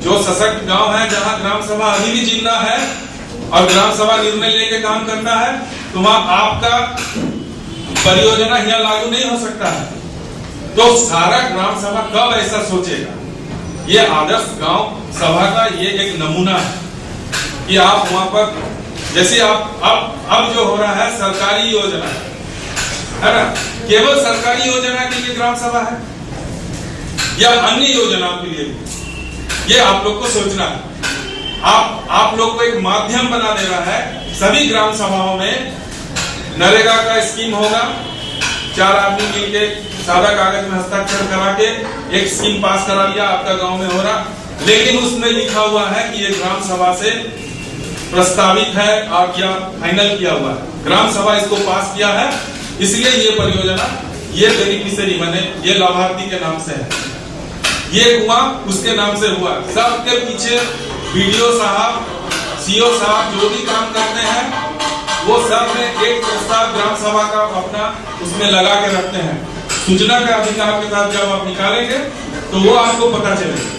जो सशक्त गांव है, जहां ग्राम सभा अभी भी जिंदा है और ग्राम सभा निर्णय लेके काम करता है, तो वहां आपका परियोजना यहाँ लागू नहीं हो सकता है। तो सारा ग्राम सभा कब ऐसा सोचेगा? ये आदर्श गांव सभा का ये एक नमूना है कि आप वहां पर जैसे आप अब जो हो रहा है सरकारी योजना है ना, केवल सरकारी योजना के लिए ग्राम सभा है या अन्य योजनाओं के लिए भी, ये आप लोग को सोचना है। आप लोग को एक माध्यम बना देना है। सभी ग्राम सभाओं में नरेगा का स्कीम होगा, 4 आदमी मिलके सादा कागज में हस्ताक्षर करा के एक स्कीम पास करा लिया, आपका गांव में हो रहा, लेकिन उसमें लिखा हुआ है कि ये ग्राम सभा से प्रस्तावित है और क्या फाइनल किया हुआ है, ग्राम सभा इसको पास किया है, इसलिए ये परियोजना ये बेनिफिशियरी बने, ये लाभार्थी के नाम से है, ये हुआ उसके नाम से हुआ। सबके पीछे बीडीओ साहब, सीओ साहब जो भी काम करते हैं वो सब में एक प्रस्ताव ग्राम सभा का अपना उसमें लगा के रखते हैं। सूचना का अधिकार के साथ जब आप निकालेंगे तो वो आपको पता चलेगा।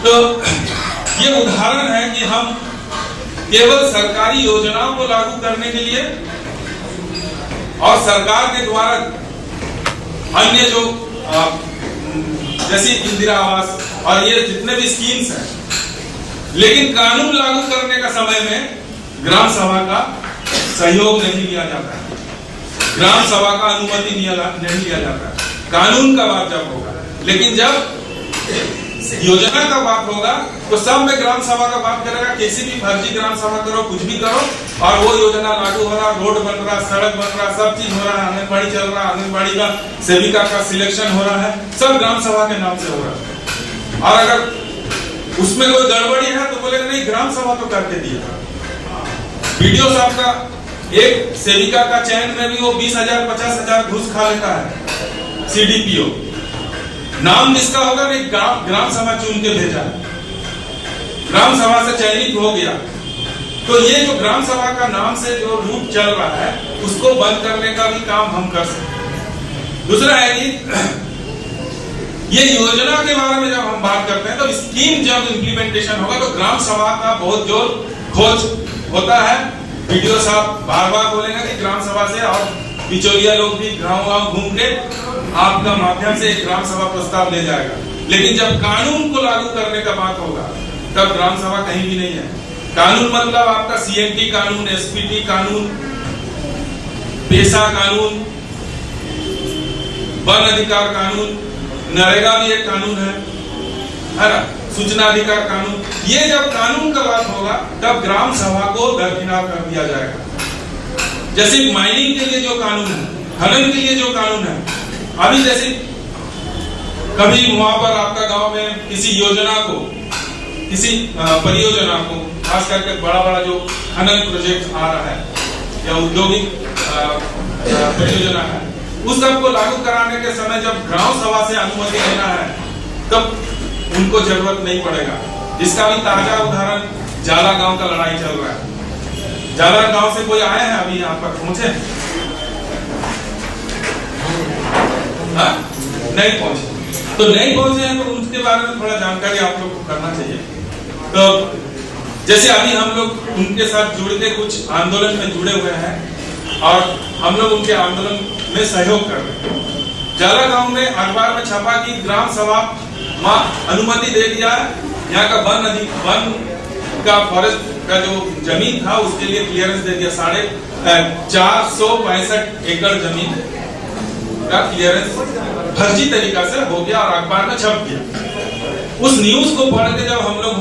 तो ये उदाहरण है कि हम केवल सरकारी योजनाओं को लागू करने के लिए और सरकार के द्वारा अन्य जो जैसे इंदिरा आवास और ये जितने भी स्कीम्स हैं, लेकिन कानून लागू करने का समय में ग्राम सभा का सहयोग नहीं लिया जाता है, ग्राम सभा का अनुमति नहीं लिया जाता है। कानून का बात जब होगा, लेकिन जब योजना का बात होगा तो सब में ग्राम सभा का बात करेगा। किसी भी फर्जी ग्राम सभा करो, कुछ भी करो, और वो योजना लागू हो रहा, रोड बन रहा, सड़क बन रहा, सब चीज हो रहा है, आंगनबाड़ी चल रहा, आंगनबाड़ी का सेविका का सिलेक्शन हो रहा है, सब ग्राम सभा के नाम से हो रहा है। और अगर उसमें कोई गड़बड़ी है तो बोलेगा नहीं ग्राम सभा तो करके दिया। बीडीओ साहब का एक सेविका का चयन में भी वो 20,000 50,000 घूस खा लेता है। सीडीपीओ नाम जिसका होगा नहीं, ग्राम सभा चुन के भेजा, ग्राम सभा से चयनित हो गया। तो ये जो ग्राम सभा का नाम से जो रूट चल रहा है उसको बंद करने का भी काम हम कर सकते। दूसरा है कि ये योजना के बारे में जब हम बात करते हैं तो स्कीम जब इम्प्लीमेंटेशन होगा तो ग्राम सभा का बहुत जोर खोज होता है। वीडियो साहब बार बार बोलेंगे कि ग्राम सभा से, और बिचौलिया लोग भी गांव घूम के आपका माध्यम से एक ग्राम सभा प्रस्ताव ले जाएगा। लेकिन जब कानून को लागू करने का बात होगा तब ग्राम सभा कहीं भी नहीं है। कानून मतलब आपका सीएनटी कानून, एसपीटी कानून, पेशा कानून, वन अधिकार कानून, नरेगा भी एक कानून है ना, सूचना अधिकार कानून। ये जब कानून का बात होगा तब ग्राम सभा को दरकिनार कर दिया जाएगा। जैसे माइनिंग के लिए जो कानून है, खनन के लिए जो कानून है, अभी जैसे कभी वहां पर आपका गांव में किसी योजना को, किसी परियोजना को, खास करके बड़ा बड़ा जो खनन प्रोजेक्ट आ रहा है या औद्योगिक परियोजना है, उस सब को लागू कराने के समय जब ग्राम सभा से अनुमति लेना है तब उनको जरूरत नहीं पड़ेगा। जिसका भी ताजा उदाहरण जाला गांव का लड़ाई चल रहा है। जाला गांव से कोई आए हैं अभी यहाँ पर पहुंचे? नहीं पहुंचे। तो नहीं पहुंचे हैं तो उसके बारे में थोड़ा जानकारी आप लोग को करना चाहिए। तो जैसे अभी हम लोग उनके साथ जुड़ के कुछ आंदोलन में जुड़े हुए हैं और हम लोग उनके आंदोलन में सहयोग कर रहे हैं। जाला गांव में अखबार में छपा कि ग्राम सभा अनुमति दे दिया, यहाँ का वन का फॉरेस्ट का जो जमीन था उसके लिए क्लियरेंस दे दिया। 465 एकड़ जमीन का क्लियरेंस फर्जी तरीका से हो गया और अखबार में छप गया। उस न्यूज को पढ़ के जब हम लोग